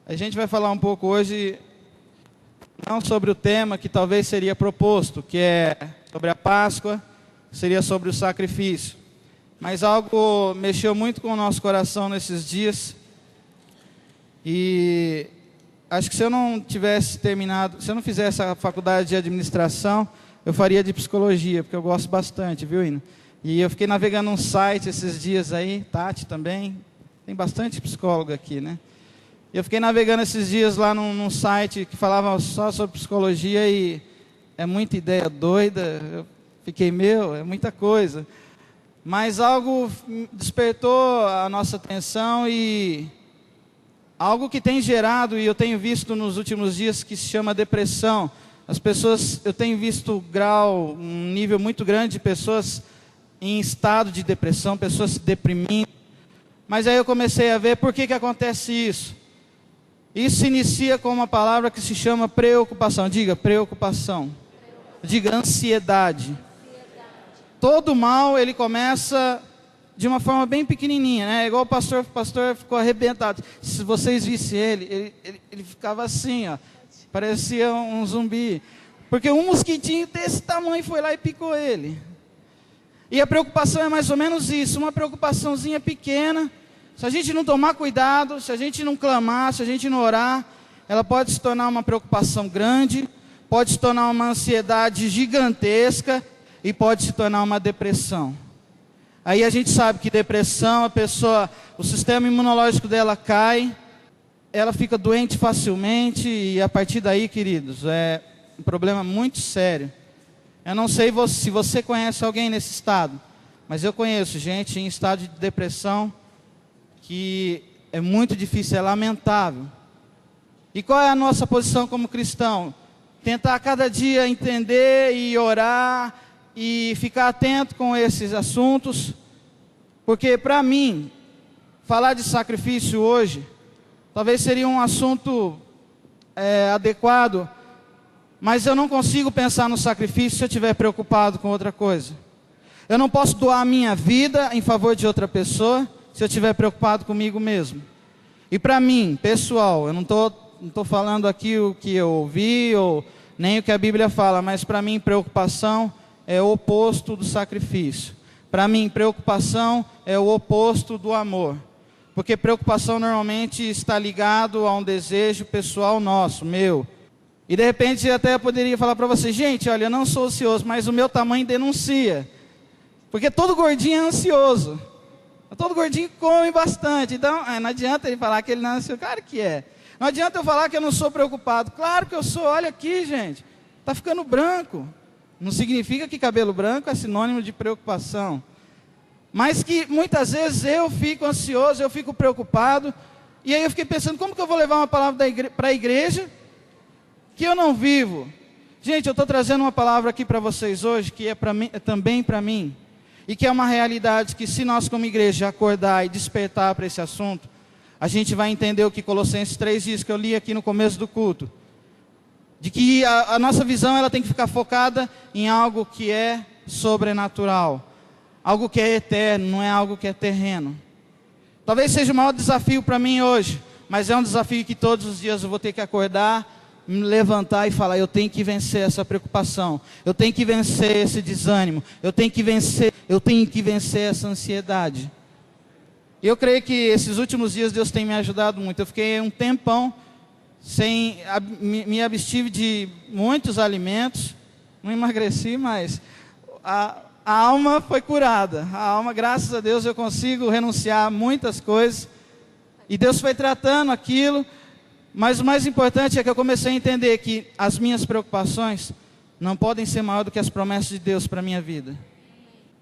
A gente vai falar um pouco hoje, não sobre o tema que talvez seria proposto, que é sobre a Páscoa, seria sobre o sacrifício. Mas algo mexeu muito com o nosso coração nesses dias. E acho que se eu não tivesse terminado, se eu não fizesse a faculdade de administração, eu faria de psicologia, porque eu gosto bastante, viu, Ina? E eu fiquei navegando um site esses dias aí, Tati também, tem bastante psicólogo aqui, né? Eu fiquei navegando esses dias lá num site que falava só sobre psicologia e é muita ideia doida. Eu fiquei, é muita coisa. Mas algo despertou a nossa atenção e algo que tem gerado, e eu tenho visto nos últimos dias, que se chama depressão. As pessoas, eu tenho visto um nível muito grande de pessoas em estado de depressão, pessoas se deprimindo. Mas aí eu comecei a ver por que acontece isso. Isso se inicia com uma palavra que se chama preocupação. Diga, preocupação. Diga, ansiedade. Todo mal, ele começa de uma forma bem pequenininha, né? Igual o pastor ficou arrebentado. Se vocês vissem ele ficava assim, ó. Parecia um zumbi. Porque um mosquitinho desse tamanho foi lá e picou ele. E a preocupação é mais ou menos isso, uma preocupaçãozinha pequena. Se a gente não tomar cuidado, se a gente não clamar, se a gente não orar, ela pode se tornar uma preocupação grande, pode se tornar uma ansiedade gigantesca e pode se tornar uma depressão. Aí a gente sabe que depressão, a pessoa, o sistema imunológico dela cai, ela fica doente facilmente e a partir daí, queridos, é um problema muito sério. Eu não sei se você conhece alguém nesse estado, mas eu conheço gente em estado de depressão que é muito difícil, é lamentável. E qual é a nossa posição como cristão? Tentar cada dia entender e orar e ficar atento com esses assuntos, porque para mim, falar de sacrifício hoje, talvez seria um assunto adequado, mas eu não consigo pensar no sacrifício se eu estiver preocupado com outra coisa. Eu não posso doar a minha vida em favor de outra pessoa, se eu estiver preocupado comigo mesmo. E para mim, pessoal, eu não estou falando aqui o que eu ouvi, ou nem o que a Bíblia fala, mas para mim preocupação é o oposto do sacrifício. Para mim, preocupação é o oposto do amor. Porque preocupação normalmente está ligado a um desejo pessoal nosso, meu. E de repente eu até poderia falar para você, gente, olha, eu não sou ansioso, mas o meu tamanho denuncia. Porque todo gordinho é ansioso. Todo gordinho come bastante, então não adianta ele falar que ele não é ansioso, claro que é. Não adianta eu falar que eu não sou preocupado, claro que eu sou, olha aqui gente, está ficando branco. Não significa que cabelo branco é sinônimo de preocupação. Mas que muitas vezes eu fico ansioso, eu fico preocupado, e aí eu fiquei pensando, como que eu vou levar uma palavra para a igreja que eu não vivo? Gente, eu estou trazendo uma palavra aqui para vocês hoje, que é também para mim. E que é uma realidade que se nós como igreja acordar e despertar para esse assunto, a gente vai entender o que Colossenses 3 diz, que eu li aqui no começo do culto. De que a nossa visão ela tem que ficar focada em algo que é sobrenatural. Algo que é eterno, não é algo que é terreno. Talvez seja o maior desafio para mim hoje, mas é um desafio que todos os dias eu vou ter que acordar, me levantar e falar, eu tenho que vencer essa preocupação, eu tenho que vencer esse desânimo, eu tenho que vencer essa ansiedade. E eu creio que esses últimos dias Deus tem me ajudado muito. Eu fiquei um tempão me abstive de muitos alimentos, não emagreci, mas a alma foi curada. A alma, graças a Deus, eu consigo renunciar a muitas coisas, e Deus foi tratando aquilo. Mas o mais importante é que eu comecei a entender que as minhas preocupações não podem ser maior do que as promessas de Deus para a minha vida.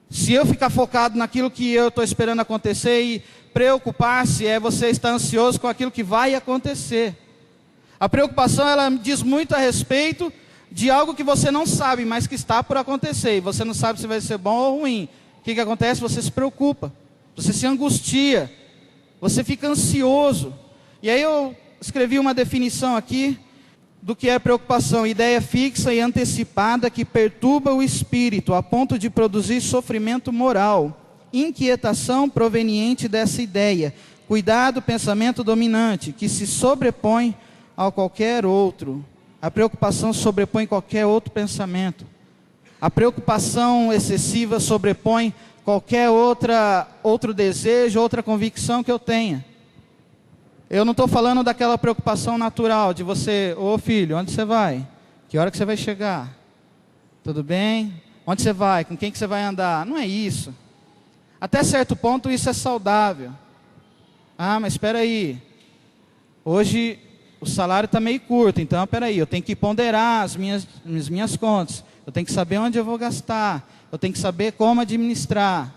Se eu ficar focado naquilo que eu estou esperando acontecer, e preocupar-se é você estar ansioso com aquilo que vai acontecer. A preocupação, ela diz muito a respeito de algo que você não sabe, mas que está por acontecer, e você não sabe se vai ser bom ou ruim. O que acontece? Você se preocupa, você se angustia, você fica ansioso. E aí eu escrevi uma definição aqui, do que é preocupação, ideia fixa e antecipada que perturba o espírito a ponto de produzir sofrimento moral, inquietação proveniente dessa ideia, cuidado, pensamento dominante, que se sobrepõe a qualquer outro. A preocupação sobrepõe qualquer outro pensamento. A preocupação excessiva sobrepõe qualquer outro desejo, outra convicção que eu tenha. Eu não estou falando daquela preocupação natural de você, ô filho, onde você vai? Que hora que você vai chegar? Tudo bem? Onde você vai? Com quem que você vai andar? Não é isso. Até certo ponto isso é saudável. Ah, mas espera aí. Hoje o salário está meio curto, então espera aí, eu tenho que ponderar as minhas contas. Eu tenho que saber onde eu vou gastar. Eu tenho que saber como administrar.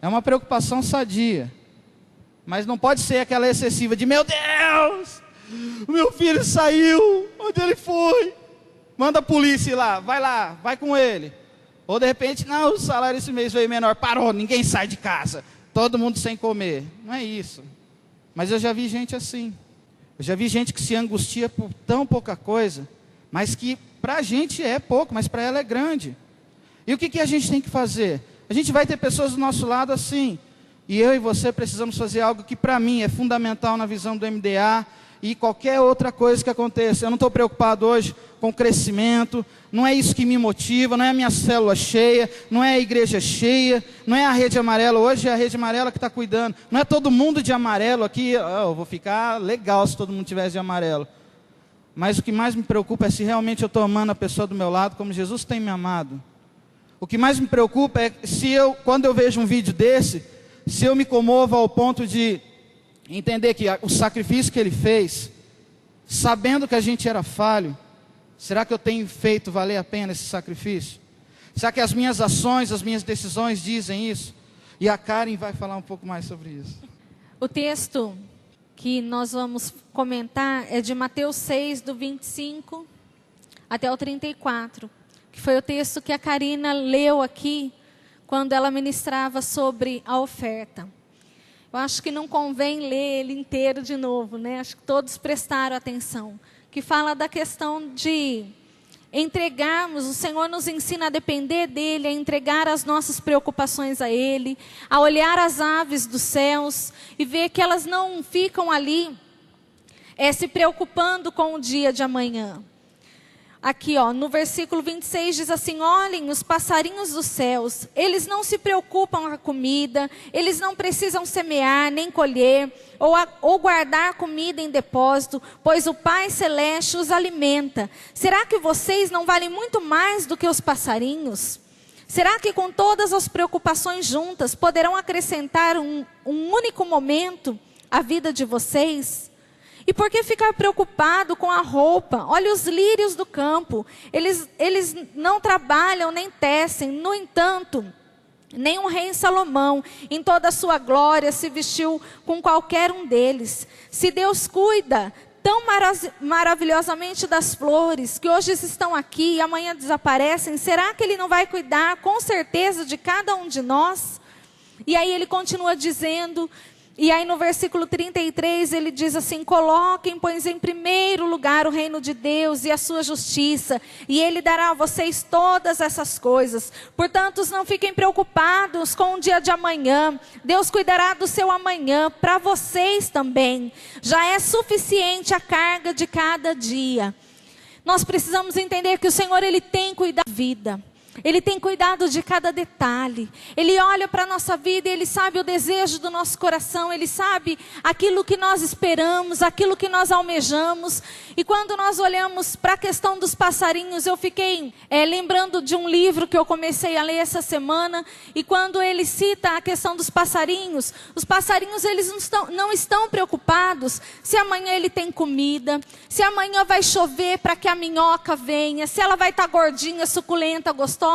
É uma preocupação sadia. Mas não pode ser aquela excessiva de, meu Deus, o meu filho saiu, onde ele foi? Manda a polícia ir lá, vai com ele. Ou de repente, não, o salário esse mês veio menor, parou, ninguém sai de casa, todo mundo sem comer. Não é isso. Mas eu já vi gente assim. Eu já vi gente que se angustia por tão pouca coisa, mas que para a gente é pouco, mas para ela é grande. E o que a gente tem que fazer? A gente vai ter pessoas do nosso lado assim. E eu e você precisamos fazer algo que para mim é fundamental na visão do MDA e qualquer outra coisa que aconteça. Eu não estou preocupado hoje com crescimento, não é isso que me motiva, não é a minha célula cheia, não é a igreja cheia, não é a rede amarela, hoje é a rede amarela que está cuidando, não é todo mundo de amarelo aqui, eu vou ficar legal se todo mundo tivesse de amarelo. Mas o que mais me preocupa é se realmente eu estou amando a pessoa do meu lado como Jesus tem me amado. O que mais me preocupa é se quando eu vejo um vídeo desse, se eu me comovo ao ponto de entender que o sacrifício que ele fez, sabendo que a gente era falho, será que eu tenho feito valer a pena esse sacrifício? Será que as minhas ações, as minhas decisões dizem isso? E a Karen vai falar um pouco mais sobre isso. O texto que nós vamos comentar é de Mateus 6, do 25 até o 34, que foi o texto que a Karina leu aqui, quando ela ministrava sobre a oferta. Eu acho que não convém ler ele inteiro de novo, né? Acho que todos prestaram atenção. Que fala da questão de entregarmos, o Senhor nos ensina a depender dEle, a entregar as nossas preocupações a Ele, a olhar as aves dos céus e ver que elas não ficam ali se preocupando com o dia de amanhã. Aqui, no versículo 26 diz assim: olhem os passarinhos dos céus, eles não se preocupam com a comida, eles não precisam semear, nem colher, ou guardar comida em depósito, pois o Pai Celeste os alimenta. Será que vocês não valem muito mais do que os passarinhos? Será que com todas as preocupações juntas, poderão acrescentar um único momento à vida de vocês? E por que ficar preocupado com a roupa? Olha os lírios do campo, eles não trabalham nem tecem. No entanto, nem o rei Salomão, em toda a sua glória, se vestiu com qualquer um deles. Se Deus cuida tão maravilhosamente das flores, que hoje estão aqui e amanhã desaparecem, será que Ele não vai cuidar com certeza de cada um de nós? E aí ele continua dizendo... E aí no versículo 33 ele diz assim: coloquem, pois, em primeiro lugar o reino de Deus e a sua justiça, e Ele dará a vocês todas essas coisas. Portanto, não fiquem preocupados com o dia de amanhã. Deus cuidará do seu amanhã, para vocês também. Já é suficiente a carga de cada dia. Nós precisamos entender que o Senhor, Ele tem cuidado da vida. Ele tem cuidado de cada detalhe. Ele olha para a nossa vida e Ele sabe o desejo do nosso coração. Ele sabe aquilo que nós esperamos, aquilo que nós almejamos. E quando nós olhamos para a questão dos passarinhos, eu fiquei lembrando de um livro que eu comecei a ler essa semana. E quando ele cita a questão dos passarinhos, os passarinhos eles não estão preocupados se amanhã ele tem comida, se amanhã vai chover para que a minhoca venha, se ela vai estar gordinha, suculenta, gostosa.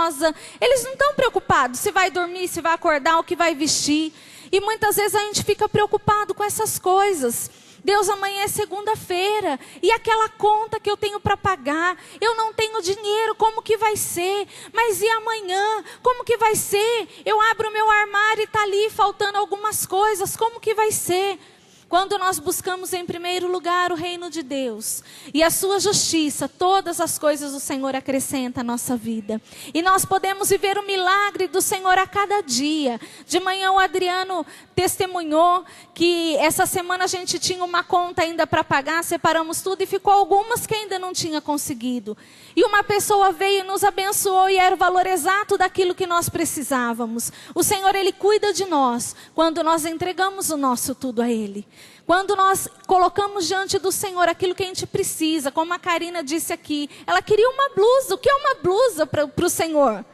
Eles não estão preocupados se vai dormir, se vai acordar, o que vai vestir. E muitas vezes a gente fica preocupado com essas coisas. Deus, amanhã é segunda-feira, e aquela conta que eu tenho para pagar, eu não tenho dinheiro, como que vai ser? Mas e amanhã? Como que vai ser? Eu abro o meu armário e está ali faltando algumas coisas, como que vai ser? Quando nós buscamos em primeiro lugar o reino de Deus e a sua justiça, todas as coisas o Senhor acrescenta à nossa vida. E nós podemos viver o milagre do Senhor a cada dia. De manhã o Adriano testemunhou que essa semana a gente tinha uma conta ainda para pagar, separamos tudo e ficou algumas que ainda não tinha conseguido. E uma pessoa veio e nos abençoou e era o valor exato daquilo que nós precisávamos. O Senhor, Ele cuida de nós quando nós entregamos o nosso tudo a Ele. Quando nós colocamos diante do Senhor aquilo que a gente precisa, como a Karina disse aqui, ela queria uma blusa. O que é uma blusa para o Senhor?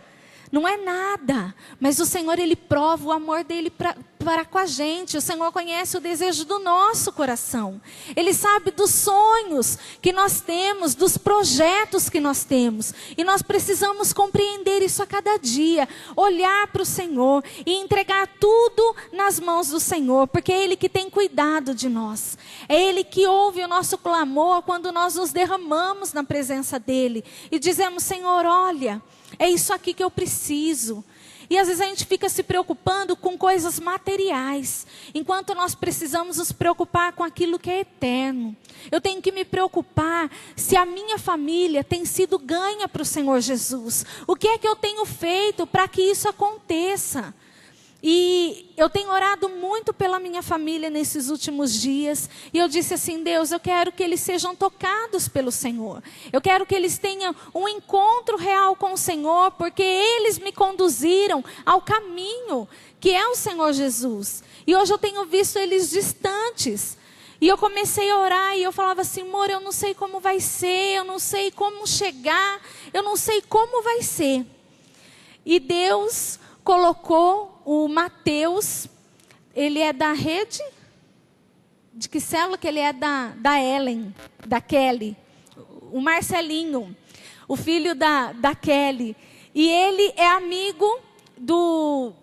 Não é nada, mas o Senhor, Ele prova o amor dEle para com a gente. O Senhor conhece o desejo do nosso coração. Ele sabe dos sonhos que nós temos, dos projetos que nós temos. E nós precisamos compreender isso a cada dia. Olhar para o Senhor e entregar tudo nas mãos do Senhor. Porque é Ele que tem cuidado de nós. É Ele que ouve o nosso clamor quando nós nos derramamos na presença dEle. E dizemos, Senhor, olha, é isso aqui que eu preciso. E às vezes a gente fica se preocupando com coisas materiais, enquanto nós precisamos nos preocupar com aquilo que é eterno. Eu tenho que me preocupar se a minha família tem sido ganha para o Senhor Jesus. O que é que eu tenho feito para que isso aconteça? E eu tenho orado muito pela minha família nesses últimos dias. E eu disse assim, Deus, eu quero que eles sejam tocados pelo Senhor. Eu quero que eles tenham um encontro real com o Senhor, porque eles me conduziram ao caminho que é o Senhor Jesus. E hoje eu tenho visto eles distantes. E eu comecei a orar e eu falava assim, amor, eu não sei como vai ser, eu não sei como chegar, eu não sei como vai ser. E Deus colocou o Mateus, ele é da rede, de que célula que ele é? Da Ellen, da Kelly. O Marcelinho, o filho da Kelly. E ele é amigo do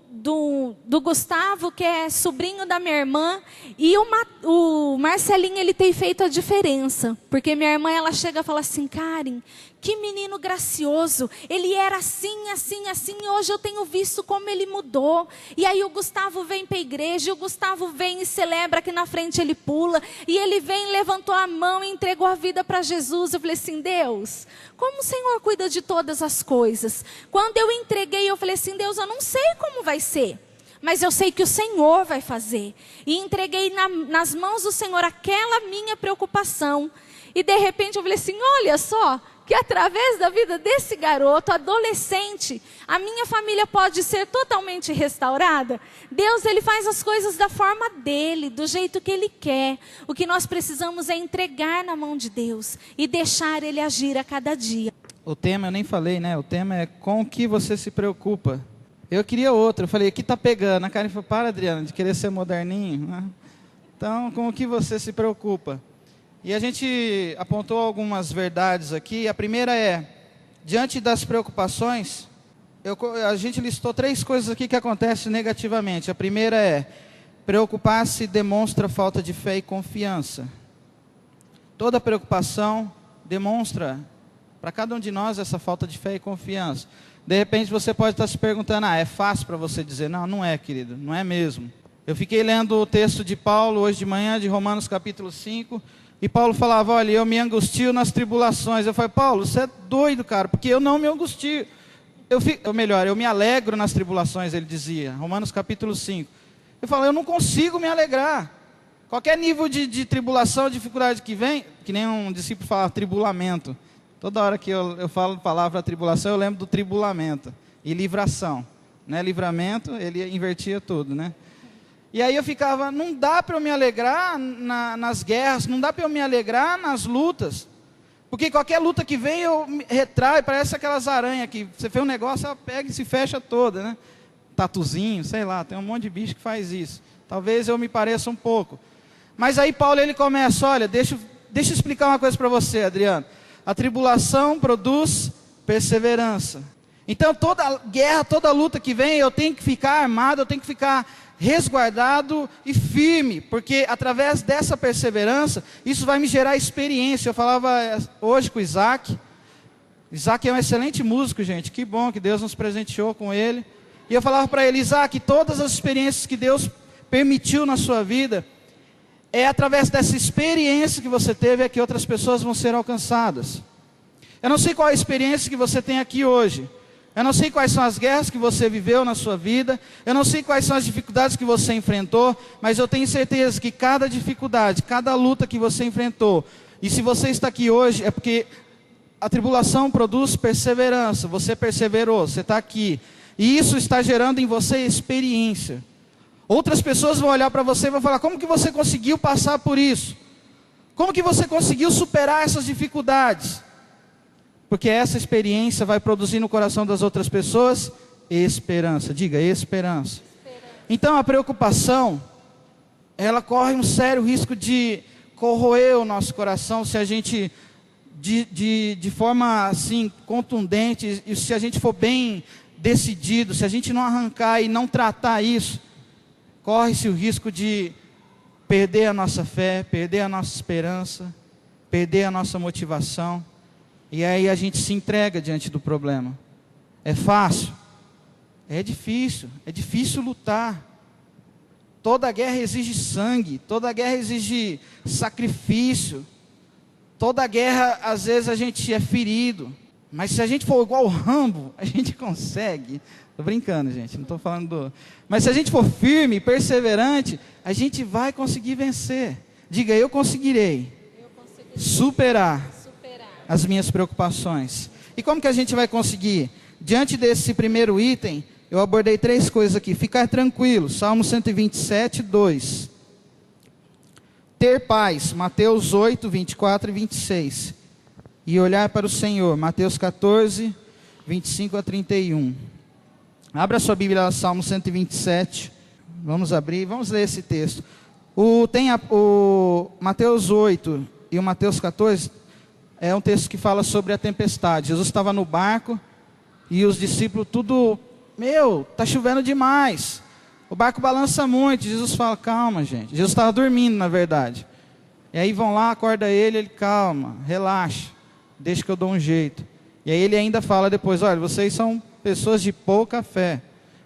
Gustavo, que é sobrinho da minha irmã. E o Marcelinho, ele tem feito a diferença. Porque minha irmã, ela chega e fala assim, Karen, que menino gracioso, ele era assim, assim, assim, e hoje eu tenho visto como ele mudou. E aí o Gustavo vem para a igreja, e o Gustavo vem e celebra, aqui na frente ele pula, e ele vem, levantou a mão e entregou a vida para Jesus. Eu falei assim, Deus, como o Senhor cuida de todas as coisas? Quando eu entreguei, eu falei assim, Deus, eu não sei como vai ser, mas eu sei que o Senhor vai fazer. E entreguei nas mãos do Senhor aquela minha preocupação. E de repente eu falei assim, olha só, que através da vida desse garoto, adolescente, a minha família pode ser totalmente restaurada. Deus, Ele faz as coisas da forma dEle, do jeito que Ele quer. O que nós precisamos é entregar na mão de Deus e deixar Ele agir a cada dia. O tema eu nem falei, né? O tema é com o que você se preocupa. Eu queria outro, eu falei, aqui tá pegando. A Karen falou, para, Adriana, de querer ser moderninho, né? Então, com o que você se preocupa? E a gente apontou algumas verdades aqui. A primeira é, diante das preocupações, a gente listou 3 coisas aqui que acontecem negativamente. A primeira é, preocupar-se demonstra falta de fé e confiança. Toda preocupação demonstra para cada um de nós essa falta de fé e confiança. De repente você pode estar se perguntando, é fácil para você dizer? Não, não é, querido, não é mesmo. Eu fiquei lendo o texto de Paulo hoje de manhã, de Romanos capítulo 5, e Paulo falava, olha, eu me angustio nas tribulações. Eu falei, Paulo, você é doido, cara, porque eu não me angustio. Eu me alegro nas tribulações, ele dizia, Romanos capítulo 5. Eu falo, eu não consigo me alegrar. Qualquer nível de tribulação, dificuldade que vem, que nem um discípulo fala, tribulamento. Toda hora que eu falo a palavra tribulação, eu lembro do tribulamento. E livração. Né? Livramento, ele invertia tudo, né? E aí eu ficava, não dá para eu me alegrar nas guerras, não dá para eu me alegrar nas lutas. Porque qualquer luta que vem, eu me retraio, parece aquelas aranhas que você fez um negócio, ela pega e se fecha toda, né? Tatuzinho, sei lá, tem um monte de bicho que faz isso. Talvez eu me pareça um pouco. Mas aí Paulo, ele começa, olha, deixa eu explicar uma coisa para você, Adriano. A tribulação produz perseverança. Então toda guerra, toda luta que vem, eu tenho que ficar armado, eu tenho que ficar resguardado e firme, porque através dessa perseverança, isso vai me gerar experiência. Eu falava hoje com o Isaac é um excelente músico, gente, que bom que Deus nos presenteou com ele. E eu falava para ele, Isaac, todas as experiências que Deus permitiu na sua vida, é através dessa experiência que você teve é que outras pessoas vão ser alcançadas. Eu não sei qual é a experiência que você tem aqui hoje. Eu não sei quais são as guerras que você viveu na sua vida. Eu não sei quais são as dificuldades que você enfrentou. Mas eu tenho certeza que cada dificuldade, cada luta que você enfrentou, e se você está aqui hoje, é porque a tribulação produz perseverança. Você perseverou, você está aqui. E isso está gerando em você experiência. Outras pessoas vão olhar para você e vão falar: como que você conseguiu passar por isso? Como que você conseguiu superar essas dificuldades? Porque essa experiência vai produzir no coração das outras pessoas esperança. Diga, esperança. Então a preocupação, ela corre um sério risco de corroer o nosso coração se a gente, de forma assim, contundente, e se a gente for bem decidido, se a gente não arrancar e não tratar isso, corre-se o risco de perder a nossa fé, perder a nossa esperança, perder a nossa motivação. E aí a gente se entrega diante do problema. É fácil? É difícil lutar. Toda guerra exige sangue, toda guerra exige sacrifício. Toda guerra, às vezes, a gente é ferido. Mas se a gente for igual o Rambo, a gente consegue. Estou brincando, gente, não estou falando Mas se a gente for firme, perseverante, a gente vai conseguir vencer. Diga, eu conseguirei superar as minhas preocupações. E como que a gente vai conseguir? Diante desse primeiro item, eu abordei 3 coisas aqui. Ficar tranquilo, Salmo 127, 2. Ter paz, Mateus 8, 24 e 26. E olhar para o Senhor, Mateus 14, 25 a 31. Abra sua Bíblia, Salmo 127. Vamos abrir, vamos ler esse texto. O Mateus 8 e o Mateus 14 é um texto que fala sobre a tempestade. Jesus estava no barco e os discípulos tudo, está chovendo demais. O barco balança muito. Jesus fala, calma, gente. Jesus estava dormindo, na verdade. E aí vão lá, acorda ele, calma, relaxa, deixa que eu dou um jeito. E aí ele ainda fala depois, olha, vocês são pessoas de pouca fé.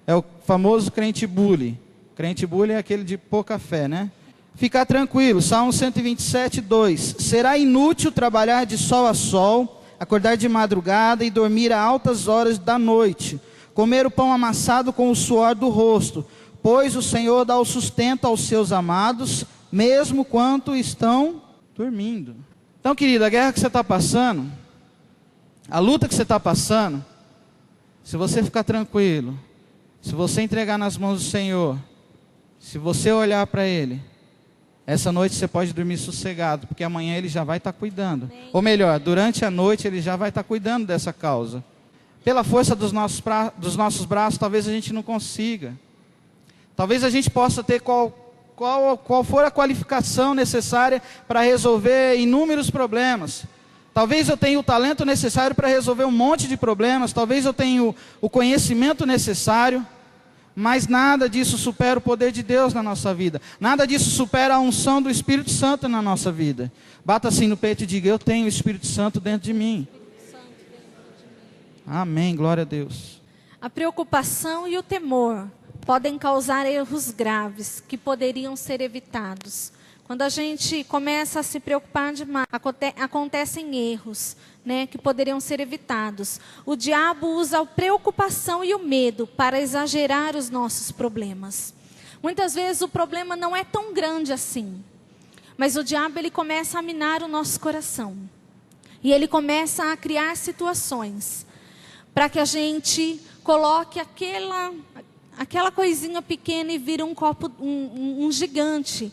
É o famoso crente bully. Crente bully é aquele de pouca fé, né? Ficar tranquilo, Salmo 127, 2. Será inútil trabalhar de sol a sol, acordar de madrugada e dormir a altas horas da noite, comer o pão amassado com o suor do rosto, pois o Senhor dá o sustento aos seus amados, mesmo quando estão dormindo. Então, querido, a guerra que você está passando, a luta que você está passando, se você ficar tranquilo, se você entregar nas mãos do Senhor, se você olhar para Ele, essa noite você pode dormir sossegado, porque amanhã Ele já vai estar cuidando. Amém. Ou melhor, durante a noite Ele já vai estar cuidando dessa causa. Pela força dos nossos braços, talvez a gente não consiga. Talvez a gente possa ter qual for a qualificação necessária para resolver inúmeros problemas. Talvez eu tenha o talento necessário para resolver um monte de problemas. Talvez eu tenha o conhecimento necessário. Mas nada disso supera o poder de Deus na nossa vida. Nada disso supera a unção do Espírito Santo na nossa vida. Bata assim no peito e diga, eu tenho o Espírito Santo dentro de mim. Amém, glória a Deus. A preocupação e o temor podem causar erros graves que poderiam ser evitados. Quando a gente começa a se preocupar demais, acontecem erros, né, que poderiam ser evitados. O diabo usa a preocupação e o medo para exagerar os nossos problemas. Muitas vezes o problema não é tão grande assim, mas o diabo ele começa a minar o nosso coração. E ele começa a criar situações para que a gente coloque aquela coisinha pequena e vira um gigante.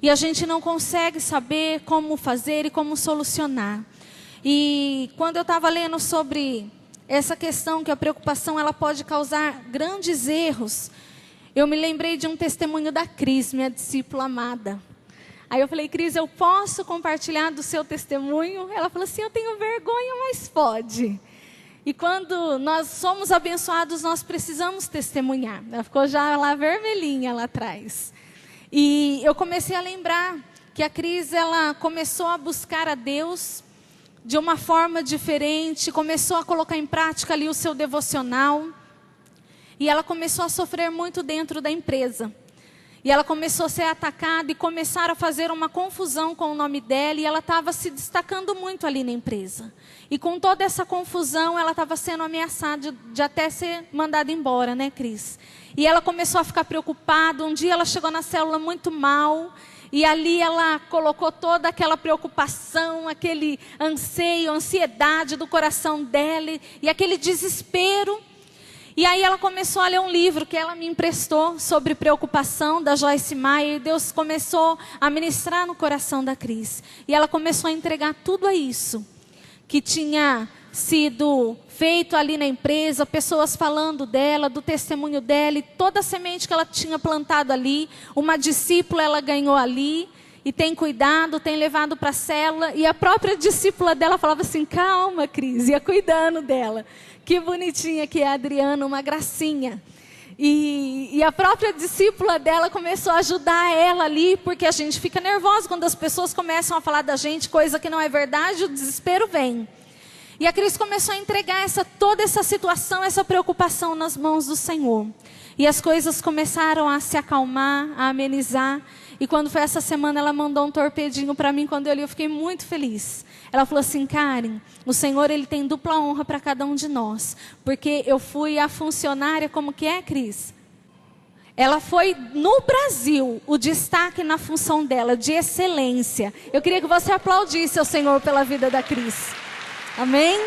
E a gente não consegue saber como fazer e como solucionar. E quando eu estava lendo sobre essa questão que a preocupação ela pode causar grandes erros, eu me lembrei de um testemunho da Cris, minha discípula amada. Aí eu falei, Cris, eu posso compartilhar do seu testemunho? Ela falou assim, eu tenho vergonha, mas pode. E quando nós somos abençoados, nós precisamos testemunhar. Ela ficou já lá vermelhinha lá atrás. E eu comecei a lembrar que a Cris, ela começou a buscar a Deus de uma forma diferente, começou a colocar em prática ali o seu devocional, e ela começou a sofrer muito dentro da empresa. E ela começou a ser atacada e começaram a fazer uma confusão com o nome dela. E ela estava se destacando muito ali na empresa. E com toda essa confusão, ela estava sendo ameaçada de até ser mandada embora, né, Cris? E ela começou a ficar preocupada. Um dia ela chegou na célula muito mal. E ali ela colocou toda aquela preocupação, aquele anseio, ansiedade do coração dela. E aquele desespero. E aí ela começou a ler um livro que ela me emprestou sobre preocupação, da Joyce Meyer. E Deus começou a ministrar no coração da Cris. E ela começou a entregar tudo a isso que tinha sido feito ali na empresa, pessoas falando dela, do testemunho dela. E toda a semente que ela tinha plantado ali, uma discípula ela ganhou ali. E tem cuidado, tem levado para a célula. E a própria discípula dela falava assim, calma, Cris, ia cuidando dela. Que bonitinha que é a Adriana, uma gracinha. E a própria discípula dela começou a ajudar ela ali, porque a gente fica nervosa quando as pessoas começam a falar da gente, coisa que não é verdade, o desespero vem. E a Cris começou a entregar toda essa situação, essa preocupação nas mãos do Senhor. E as coisas começaram a se acalmar, a amenizar. E quando foi essa semana, ela mandou um torpedinho para mim. Quando eu li, eu fiquei muito feliz. Ela falou assim, Karen, o Senhor ele tem dupla honra para cada um de nós. Porque eu fui a funcionária, como que é, Cris? Ela foi, no Brasil, o destaque na função dela, de excelência. Eu queria que você aplaudisse ao Senhor pela vida da Cris. Amém?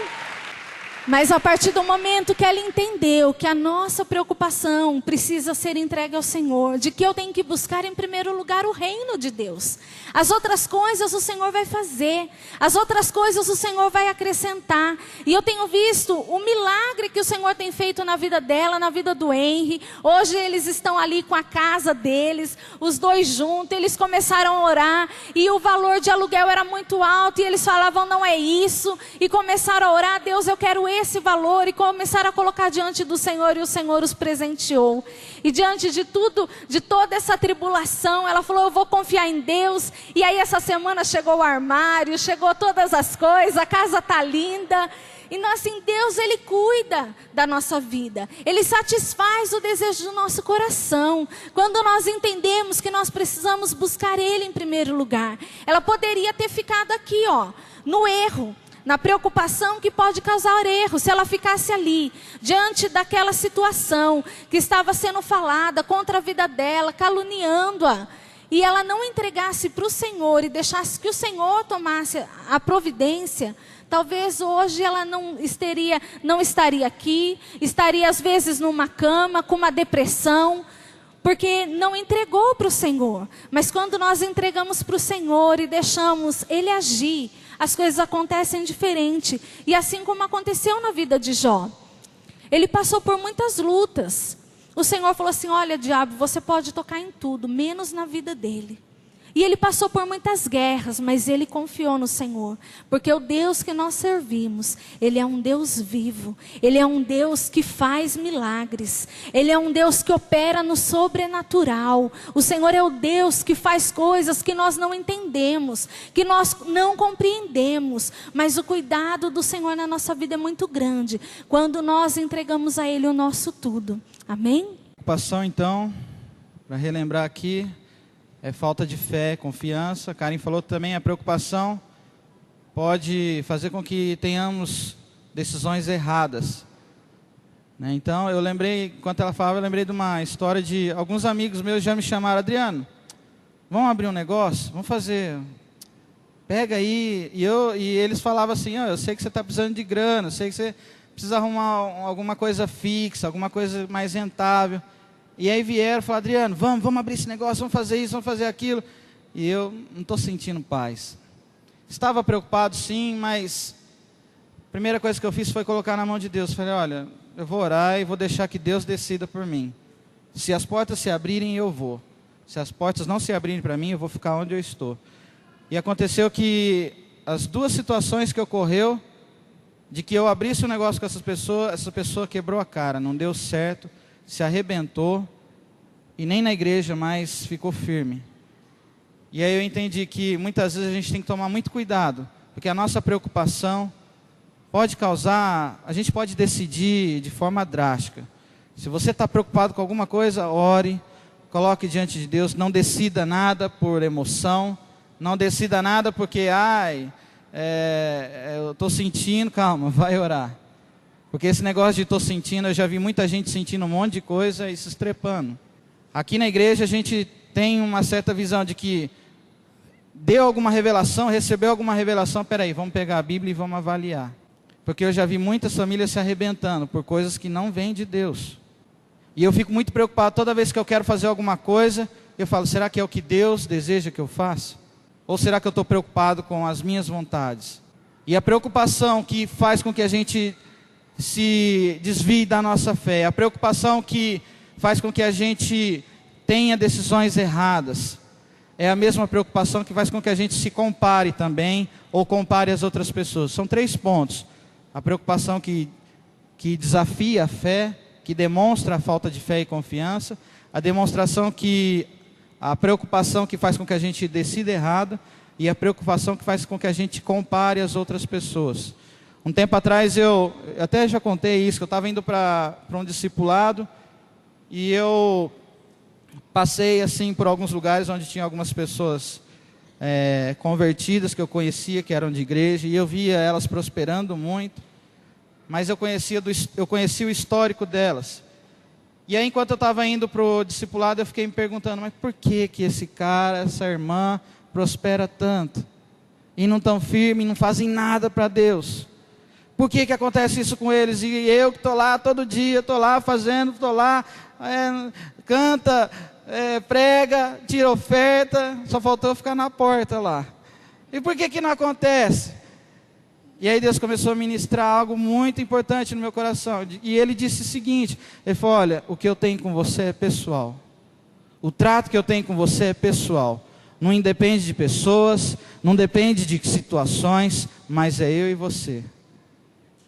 Mas a partir do momento que ela entendeu que a nossa preocupação precisa ser entregue ao Senhor, de que eu tenho que buscar em primeiro lugar o reino de Deus. As outras coisas o Senhor vai fazer, as outras coisas o Senhor vai acrescentar. E eu tenho visto o milagre que o Senhor tem feito na vida dela, na vida do Henry. Hoje eles estão ali com a casa deles, os dois juntos, eles começaram a orar. E o valor de aluguel era muito alto e eles falavam, não é isso. E começaram a orar, Deus, eu quero esse valor, e começaram a colocar diante do Senhor, e o Senhor os presenteou. E diante de tudo, de toda essa tribulação, ela falou, eu vou confiar em Deus. E aí essa semana chegou o armário, chegou todas as coisas, a casa está linda. E nós, assim, Deus, Ele cuida da nossa vida. Ele satisfaz o desejo do nosso coração. Quando nós entendemos que nós precisamos buscar Ele em primeiro lugar. Ela poderia ter ficado aqui, ó, no erro, na preocupação que pode causar erro, se ela ficasse ali, diante daquela situação que estava sendo falada contra a vida dela, caluniando-a, e ela não entregasse para o Senhor e deixasse que o Senhor tomasse a providência, talvez hoje ela não estaria aqui, estaria às vezes numa cama, com uma depressão, porque não entregou para o Senhor. Mas quando nós entregamos para o Senhor e deixamos Ele agir, as coisas acontecem diferente. E assim como aconteceu na vida de Jó. Ele passou por muitas lutas. O Senhor falou assim, olha, diabo, você pode tocar em tudo, menos na vida dele. E ele passou por muitas guerras, mas ele confiou no Senhor. Porque o Deus que nós servimos, Ele é um Deus vivo. Ele é um Deus que faz milagres. Ele é um Deus que opera no sobrenatural. O Senhor é o Deus que faz coisas que nós não entendemos, que nós não compreendemos. Mas o cuidado do Senhor na nossa vida é muito grande, quando nós entregamos a Ele o nosso tudo. Amém? Preocupação, então, para relembrar aqui, é falta de fé, confiança. A Karen falou também, a preocupação pode fazer com que tenhamos decisões erradas. Né? Então, eu lembrei, enquanto ela falava, eu lembrei de uma história de alguns amigos meus já me chamaram, Adriano, vamos abrir um negócio? Vamos fazer, pega aí. E eles falavam assim, eu sei que você está precisando de grana, eu sei que você precisa arrumar alguma coisa fixa, alguma coisa mais rentável. E aí vieram e falaram, Adriano, vamos abrir esse negócio, vamos fazer isso, vamos fazer aquilo. E eu não estou sentindo paz. Estava preocupado sim, mas a primeira coisa que eu fiz foi colocar na mão de Deus. Falei, olha, eu vou orar e vou deixar que Deus decida por mim. Se as portas se abrirem, eu vou. Se as portas não se abrirem para mim, eu vou ficar onde eu estou. E aconteceu que as duas situações que ocorreu, de que eu abrisse um negócio com essa pessoa quebrou a cara, não deu certo, se arrebentou e nem na igreja mais ficou firme. E aí eu entendi que muitas vezes a gente tem que tomar muito cuidado, porque a nossa preocupação pode causar, a gente pode decidir de forma drástica. Se você está preocupado com alguma coisa, ore, coloque diante de Deus, não decida nada por emoção, não decida nada porque, eu estou sentindo, calma, vai orar. Porque esse negócio de estou sentindo, eu já vi muita gente sentindo um monte de coisa e se estrepando. Aqui na igreja a gente tem uma certa visão de que deu alguma revelação, recebeu alguma revelação, peraí, vamos pegar a Bíblia e vamos avaliar. Porque eu já vi muitas famílias se arrebentando por coisas que não vêm de Deus. E eu fico muito preocupado toda vez que eu quero fazer alguma coisa, eu falo, será que é o que Deus deseja que eu faça? Ou será que eu estou preocupado com as minhas vontades? E a preocupação que faz com que a gente se desvie da nossa fé, a preocupação que faz com que a gente tenha decisões erradas, é a mesma preocupação que faz com que a gente se compare também, ou compare as outras pessoas. São 3 pontos. A preocupação que desafia a fé, que demonstra a falta de fé e confiança, a preocupação que faz com que a gente decida errado, e a preocupação que faz com que a gente compare as outras pessoas. Um tempo atrás eu até já contei isso, que eu estava indo para um discipulado, e eu passei assim por alguns lugares onde tinha algumas pessoas convertidas que eu conhecia, que eram de igreja, e eu via elas prosperando muito, mas eu conhecia o histórico delas. E aí, enquanto eu estava indo para o discipulado, eu fiquei me perguntando, mas por que esse cara, essa irmã, prospera tanto? E não tão firme, não fazem nada para Deus? Por que acontece isso com eles? E eu que estou lá todo dia, estou lá fazendo, estou lá, canta, prega, tira oferta, só faltou ficar na porta lá. E por que não acontece? E aí Deus começou a ministrar algo muito importante no meu coração. E Ele disse o seguinte, Ele falou, olha, o que eu tenho com você é pessoal. O trato que eu tenho com você é pessoal. Não independe de pessoas, não depende de situações, mas é eu e você.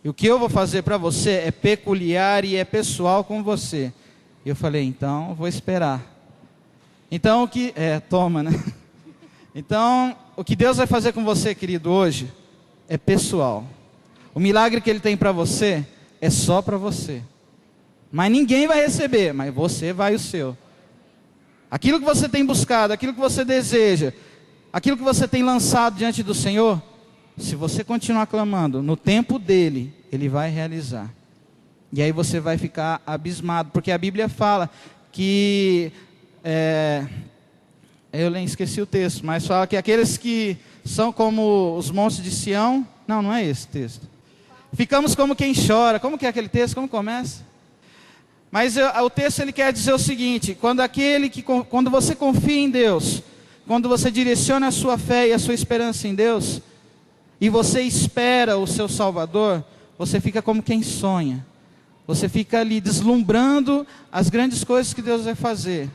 E o que eu vou fazer para você é peculiar e é pessoal com você. E eu falei, então, vou esperar. Então, toma, né? Então, o que Deus vai fazer com você, querido, hoje, é pessoal. O milagre que Ele tem para você, é só para você. Mas ninguém vai receber, mas você vai o seu. Aquilo que você tem buscado, aquilo que você deseja, aquilo que você tem lançado diante do Senhor, se você continuar clamando, no tempo dEle, Ele vai realizar. E aí você vai ficar abismado, porque a Bíblia fala que, eu nem esqueci o texto, mas fala que aqueles que são como os montes de Sião, não é esse texto. Ficamos como quem chora. Como que é aquele texto? Como começa? Mas o texto ele quer dizer o seguinte, quando você confia em Deus, quando você direciona a sua fé e a sua esperança em Deus, e você espera o seu Salvador, você fica como quem sonha. Você fica ali deslumbrando as grandes coisas que Deus vai fazer.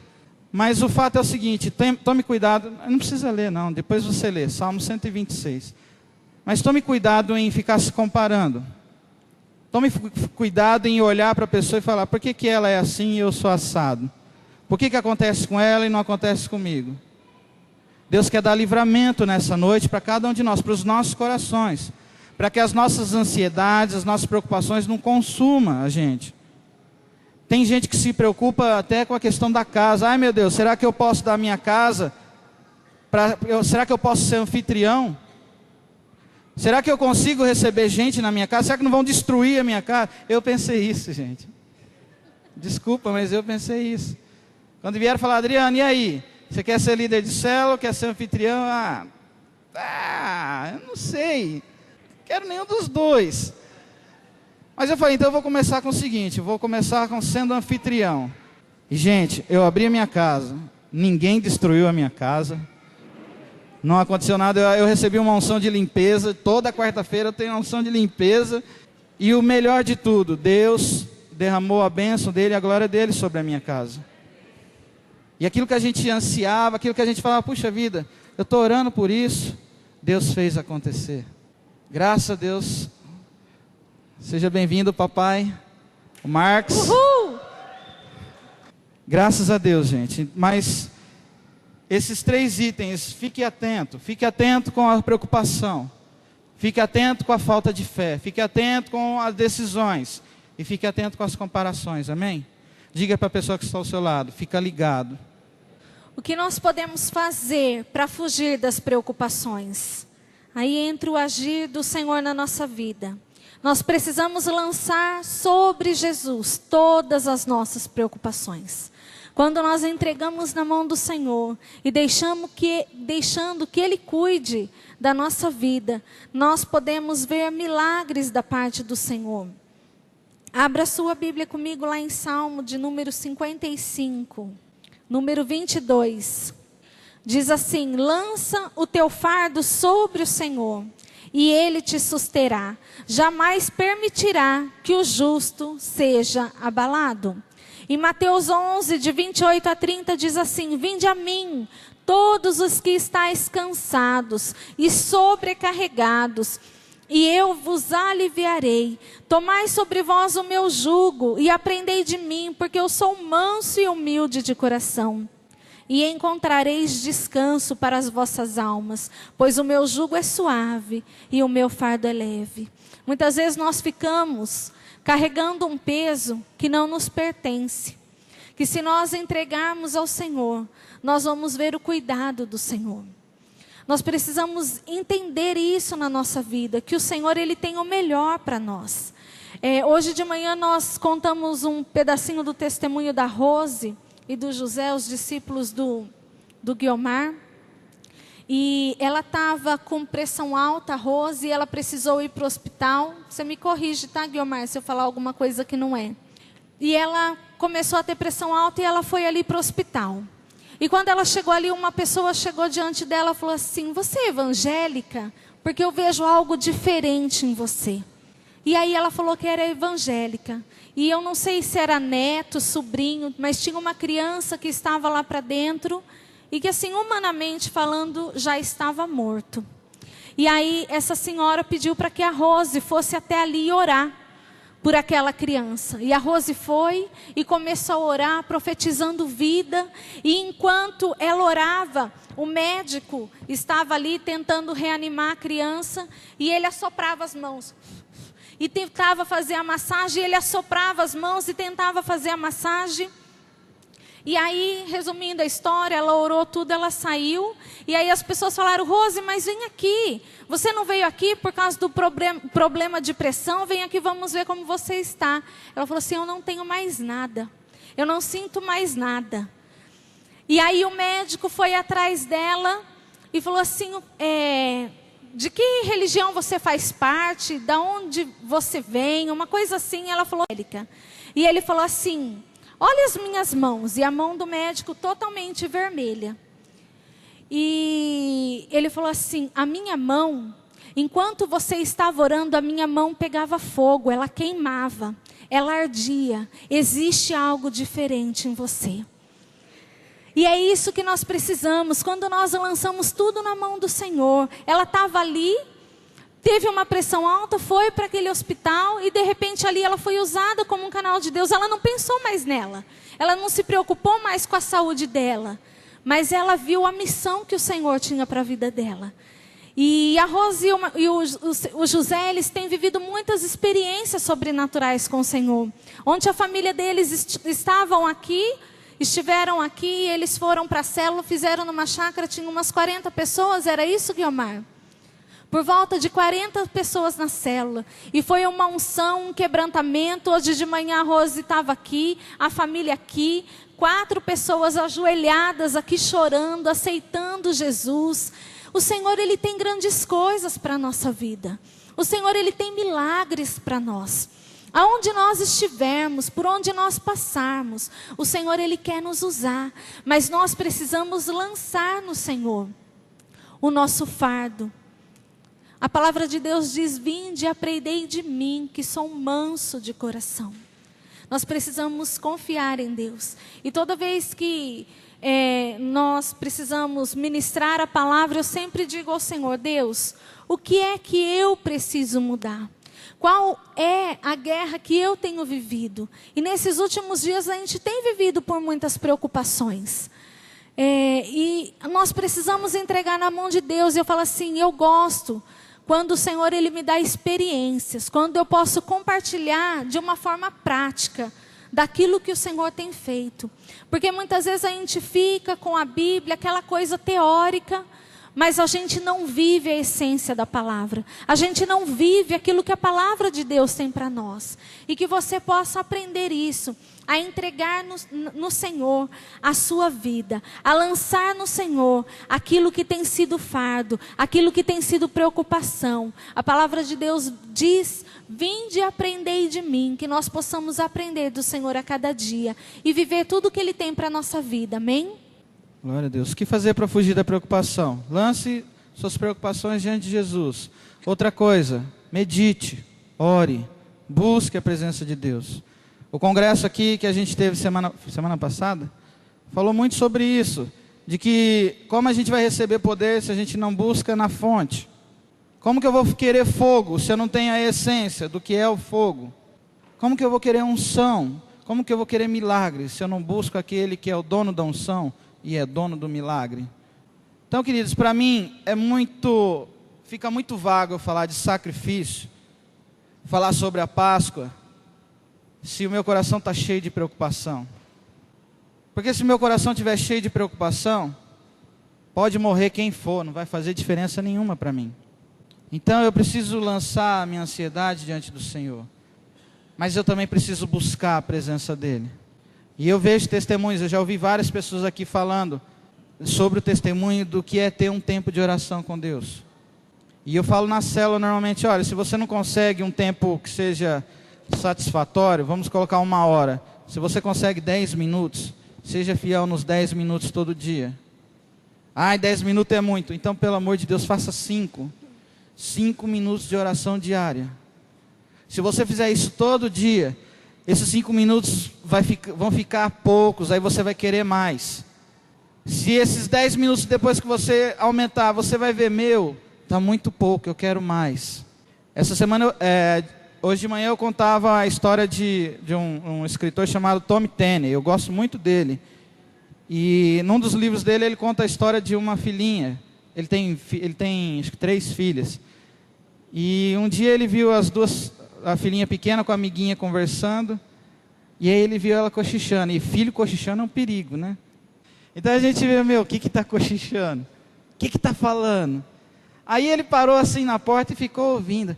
Mas o fato é o seguinte, tome cuidado, não precisa ler não, depois você lê, Salmo 126. Mas tome cuidado em ficar se comparando. Tome cuidado em olhar para a pessoa e falar, por que ela é assim e eu sou assado? Por que acontece com ela e não acontece comigo? Deus quer dar livramento nessa noite para cada um de nós, para os nossos corações. Para que as nossas ansiedades, as nossas preocupações não consumam a gente. Tem gente que se preocupa até com a questão da casa. Ai meu Deus, será que eu posso dar minha casa? Será que eu posso ser anfitrião? Será que eu consigo receber gente na minha casa? Será que não vão destruir a minha casa? Eu pensei isso, gente. Desculpa, mas eu pensei isso. Quando vieram falar, Adriano, e aí? Você quer ser líder de célula? Quer ser anfitrião? Eu não sei. Quero nenhum dos dois. Mas eu falei, então eu vou começar com o seguinte, vou começar sendo anfitrião. E gente, eu abri a minha casa, ninguém destruiu a minha casa, não aconteceu nada, eu recebi uma unção de limpeza, toda quarta-feira eu tenho uma unção de limpeza, e o melhor de tudo, Deus derramou a bênção dEle, a glória dEle sobre a minha casa. E aquilo que a gente ansiava, aquilo que a gente falava, puxa vida, eu estou orando por isso, Deus fez acontecer. Graças a Deus. Seja bem-vindo, papai, o Marcos. Uhul! Graças a Deus, gente. Mas esses 3 itens, fique atento com a preocupação, fique atento com a falta de fé, fique atento com as decisões e fique atento com as comparações, amém? Diga para a pessoa que está ao seu lado, fica ligado, O que nós podemos fazer para fugir das preocupações? Aí entra o agir do Senhor na nossa vida. Nós precisamos lançar sobre Jesus todas as nossas preocupações. Quando nós entregamos na mão do Senhor e deixando que Ele cuide da nossa vida, nós podemos ver milagres da parte do Senhor. Abra sua Bíblia comigo lá em Salmo de número 55, número 22. Diz assim: lança o teu fardo sobre o Senhor, e Ele te susterá. Jamais permitirá que o justo seja abalado. Em Mateus 11, de 28 a 30, diz assim: vinde a mim, todos os que estáis cansados e sobrecarregados, e eu vos aliviarei. Tomai sobre vós o meu jugo e aprendei de mim, porque eu sou manso e humilde de coração. E encontrareis descanso para as vossas almas, pois o meu jugo é suave e o meu fardo é leve. Muitas vezes nós ficamos carregando um peso que não nos pertence, que se nós entregarmos ao Senhor, nós vamos ver o cuidado do Senhor. Nós precisamos entender isso na nossa vida, que o Senhor Ele tem o melhor para nós. Hoje de manhã nós contamos um pedacinho do testemunho da Rose e do José, os discípulos do Guiomar. E ela estava com pressão alta, a Rose, e ela precisou ir para o hospital. Você me corrige, tá, Guiomar, se eu falar alguma coisa que não é. E ela começou a ter pressão alta e ela foi ali para o hospital. E quando ela chegou ali, uma pessoa chegou diante dela e falou assim: você é evangélica? Porque eu vejo algo diferente em você. E aí ela falou que era evangélica. E eu não sei se era neto, sobrinho, mas tinha uma criança que estava lá para dentro e que, assim, humanamente falando, já estava morto. E aí essa senhora pediu para que a Rose fosse até ali orar por aquela criança. E a Rose foi e começou a orar, profetizando vida. E enquanto ela orava, o médico estava ali tentando reanimar a criança e ele assoprava as mãos. E tentava fazer a massagem, e ele assoprava as mãos e tentava fazer a massagem. E aí, resumindo a história, ela orou tudo, ela saiu. E aí as pessoas falaram: Rose, mas vem aqui. Você não veio aqui por causa do problema de pressão? Vem aqui, vamos ver como você está. Ela falou assim: eu não tenho mais nada. Eu não sinto mais nada. E aí o médico foi atrás dela e falou assim: de que religião você faz parte? Da onde você vem? Uma coisa assim. Ela falou: e ele falou assim: olha as minhas mãos. E a mão do médico totalmente vermelha. E ele falou assim: a minha mão, enquanto você estava orando, a minha mão pegava fogo, ela queimava, ela ardia. Existe algo diferente em você. E é isso que nós precisamos, quando nós lançamos tudo na mão do Senhor. Ela estava ali, teve uma pressão alta, foi para aquele hospital e de repente ali ela foi usada como um canal de Deus. Ela não pensou mais nela, ela não se preocupou mais com a saúde dela, mas ela viu a missão que o Senhor tinha para a vida dela. E a Rose e o José, eles têm vivido muitas experiências sobrenaturais com o Senhor. Ontem a família deles estiveram aqui, eles foram para a célula, fizeram numa chácara, tinha umas 40 pessoas, era isso, Guiomar? Por volta de 40 pessoas na célula. E foi uma unção, um quebrantamento. Hoje de manhã a Rose estava aqui, a família aqui, 4 pessoas ajoelhadas aqui chorando, aceitando Jesus. O Senhor, Ele tem grandes coisas para a nossa vida. O Senhor, Ele tem milagres para nós. Aonde nós estivermos, por onde nós passarmos, o Senhor, Ele quer nos usar. Mas nós precisamos lançar no Senhor o nosso fardo. A palavra de Deus diz: vinde e aprendei de mim, que sou manso de coração. Nós precisamos confiar em Deus. E toda vez que nós precisamos ministrar a palavra, eu sempre digo ao Senhor: Deus, o que é que eu preciso mudar? Qual é a guerra que eu tenho vivido? E nesses últimos dias a gente tem vivido por muitas preocupações. E nós precisamos entregar na mão de Deus. E eu falo assim: eu gosto quando o Senhor, Ele me dá experiências, quando eu posso compartilhar de uma forma prática daquilo que o Senhor tem feito. Porque muitas vezes a gente fica com a Bíblia, aquela coisa teórica, mas a gente não vive a essência da palavra. A gente não vive aquilo que a palavra de Deus tem para nós. E que você possa aprender isso, a entregar no Senhor a sua vida, a lançar no Senhor aquilo que tem sido fardo, aquilo que tem sido preocupação. A palavra de Deus diz: vinde e aprendei de mim, que nós possamos aprender do Senhor a cada dia e viver tudo o que Ele tem para a nossa vida, amém? Glória a Deus. O que fazer para fugir da preocupação? Lance suas preocupações diante de Jesus. Outra coisa, medite, ore, busque a presença de Deus. O congresso aqui que a gente teve semana passada, falou muito sobre isso, de que como a gente vai receber poder se a gente não busca na fonte? Como que eu vou querer fogo se eu não tenho a essência do que é o fogo? Como que eu vou querer unção? Como que eu vou querer milagre se eu não busco aquele que é o dono da unção e é dono do milagre? Então, queridos, para mim fica muito vago eu falar de sacrifício, falar sobre a Páscoa, se o meu coração está cheio de preocupação. Porque se o meu coração estiver cheio de preocupação, pode morrer quem for, não vai fazer diferença nenhuma para mim. Então eu preciso lançar a minha ansiedade diante do Senhor, mas eu também preciso buscar a presença dEle. E eu vejo testemunhos, eu já ouvi várias pessoas aqui falando sobre o testemunho do que é ter um tempo de oração com Deus. E eu falo na célula normalmente: olha, se você não consegue um tempo que seja satisfatório, vamos colocar 1 hora. Se você consegue 10 minutos, seja fiel nos 10 minutos todo dia. 10 minutos é muito, então pelo amor de Deus, faça 5 minutos de oração diária. Se você fizer isso todo dia, esses 5 minutos vão ficar poucos, aí você vai querer mais. Se esses 10 minutos depois que você aumentar, você vai ver: está muito pouco, eu quero mais. Essa semana, hoje de manhã eu contava a história de um escritor chamado Tom Tenney. Eu gosto muito dele. E num dos livros dele ele conta a história de uma filhinha. Ele tem acho que 3 filhas. E um dia ele viu a filhinha pequena com a amiguinha conversando. E aí ele viu ela cochichando. E filho cochichando é um perigo, né? Então a gente vê: o que está cochichando? O que está falando? Aí ele parou assim na porta e ficou ouvindo.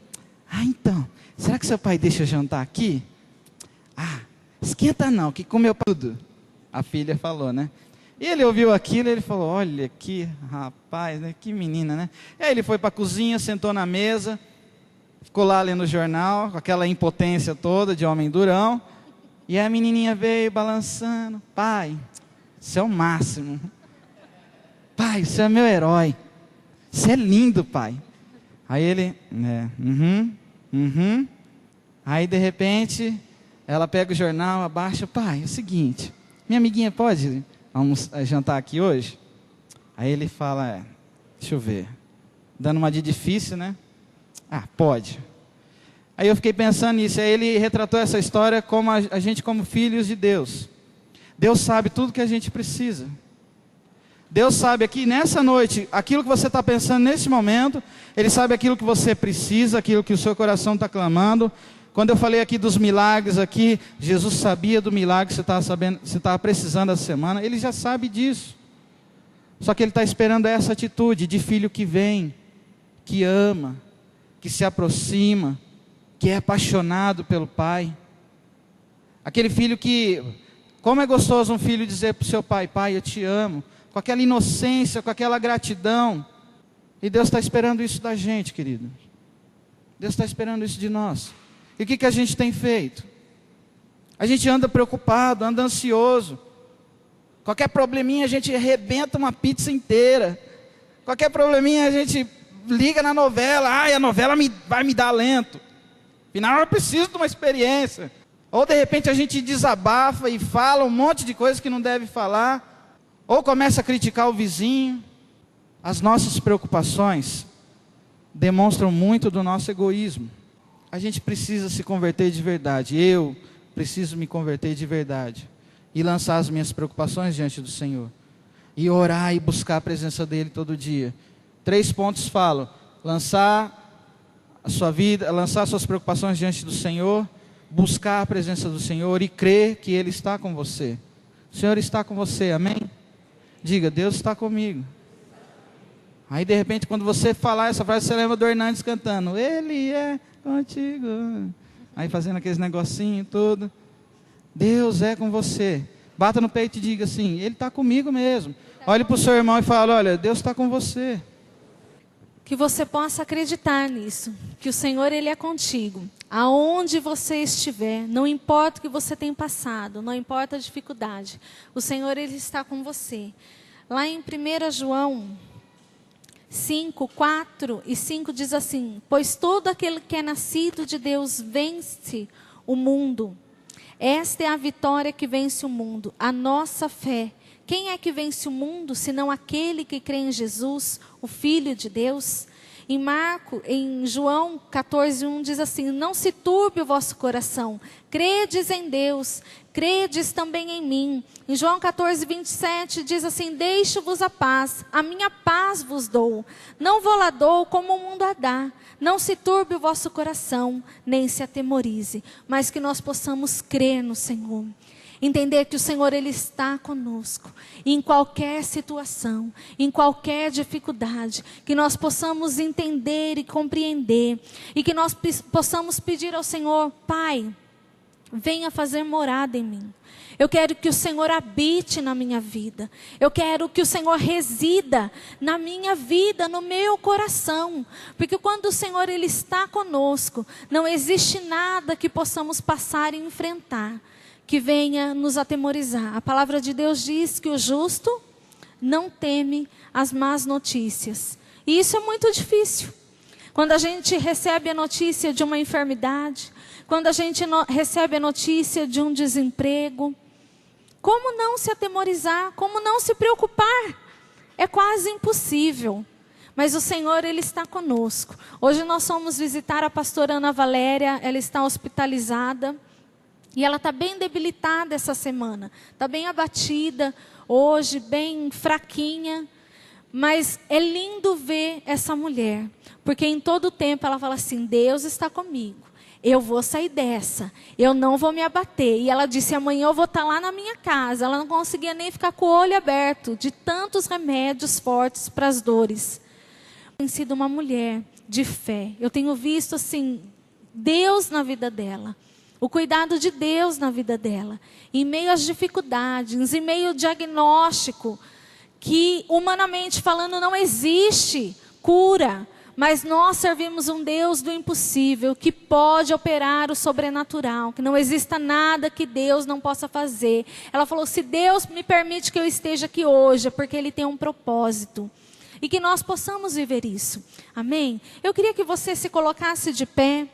Então, será que seu pai deixa eu jantar aqui? Esquenta não, que comeu tudo. A filha falou, né? E ele ouviu aquilo e ele falou: olha que rapaz, né? Que menina, né? E aí ele foi para a cozinha, sentou na mesa, ficou lá lendo o jornal, com aquela impotência toda de homem durão. E a menininha veio balançando: pai, você é o máximo. Pai, você é meu herói. Você é lindo, pai. Aí ele, Aí de repente, ela pega o jornal, abaixa: pai, é o seguinte, minha amiguinha pode jantar aqui hoje? Aí ele fala: deixa eu ver. Dando uma de difícil, né? Pode. Aí eu fiquei pensando nisso. Aí ele retratou essa história como a gente como filhos de Deus. Deus sabe tudo que a gente precisa. Deus sabe aqui nessa noite, aquilo que você está pensando nesse momento. Ele sabe aquilo que você precisa, aquilo que o seu coração está clamando. Quando eu falei aqui dos milagres aqui, Jesus sabia do milagre que você estava precisando essa semana. Ele já sabe disso. Só que Ele está esperando essa atitude de filho que vem, que ama, que se aproxima, que é apaixonado pelo Pai. Aquele filho que, como é gostoso um filho dizer para o seu pai: pai, eu te amo. Com aquela inocência, com aquela gratidão. E Deus está esperando isso da gente, querido. Deus está esperando isso de nós. E o que a gente tem feito? A gente anda preocupado, anda ansioso. Qualquer probleminha a gente arrebenta uma pizza inteira. Qualquer probleminha a gente liga na novela. A novela vai me dar alento. Afinal eu preciso de uma experiência. Ou de repente a gente desabafa e fala um monte de coisas que não deve falar. Ou começa a criticar o vizinho. As nossas preocupações demonstram muito do nosso egoísmo. A gente precisa se converter de verdade. Eu preciso me converter de verdade. E lançar as minhas preocupações diante do Senhor. E orar e buscar a presença dEle todo dia. 3 pontos falo: lançar a sua vida, lançar suas preocupações diante do Senhor. buscar a presença do Senhor e crer que Ele está com você. O Senhor está com você, amém? Diga, Deus está comigo. Aí de repente quando você falar essa frase, você lembra do Hernandes cantando, Ele é contigo. Aí fazendo aqueles negocinhos tudo. Deus é com você. Bata no peito e diga assim, Ele está comigo mesmo. Olhe para o seu irmão e fala, olha, Deus está com você. Que você possa acreditar nisso, que o Senhor, Ele é contigo. Aonde você estiver, não importa o que você tem passado, não importa a dificuldade, o Senhor, Ele está com você. Lá em 1 João 5, 4 e 5 diz assim, pois todo aquele que é nascido de Deus vence o mundo. Esta é a vitória que vence o mundo, a nossa fé. Quem é que vence o mundo, senão aquele que crê em Jesus, o Filho de Deus? Em João 14:1 diz assim, não se turbe o vosso coração, credes em Deus, credes também em mim. Em João 14:27 diz assim, deixo-vos a minha paz vos dou, não vou lá dou como o mundo a dá. Não se turbe o vosso coração, nem se atemorize, mas que nós possamos crer no Senhor. Entender que o Senhor, Ele está conosco, em qualquer situação, em qualquer dificuldade, que nós possamos entender e compreender, e que nós possamos pedir ao Senhor, Pai, venha fazer morada em mim. Eu quero que o Senhor habite na minha vida. Eu quero que o Senhor resida na minha vida, no meu coração. Porque quando o Senhor, Ele está conosco, não existe nada que possamos passar e enfrentar que venha nos atemorizar. A palavra de Deus diz que o justo não teme as más notícias. E isso é muito difícil. Quando a gente recebe a notícia de uma enfermidade, quando a gente recebe a notícia de um desemprego, como não se atemorizar? Como não se preocupar? É quase impossível. Mas o Senhor, Ele está conosco. Hoje nós fomos visitar a pastora Ana Valéria, ela está hospitalizada. E ela está bem debilitada essa semana, está bem abatida, hoje bem fraquinha. Mas é lindo ver essa mulher, porque em todo tempo ela fala assim, Deus está comigo, eu vou sair dessa, eu não vou me abater. E ela disse, amanhã eu vou estar lá na minha casa. Ela não conseguia nem ficar com o olho aberto, de tantos remédios fortes para as dores. Tem sido uma mulher de fé, eu tenho visto assim, Deus na vida dela. O cuidado de Deus na vida dela, em meio às dificuldades, em meio ao diagnóstico, que humanamente falando não existe cura, mas nós servimos um Deus do impossível, que pode operar o sobrenatural, que não exista nada que Deus não possa fazer. Ela falou, se Deus me permite que eu esteja aqui hoje, é porque Ele tem um propósito. E que nós possamos viver isso. Amém? Eu queria que você se colocasse de pé.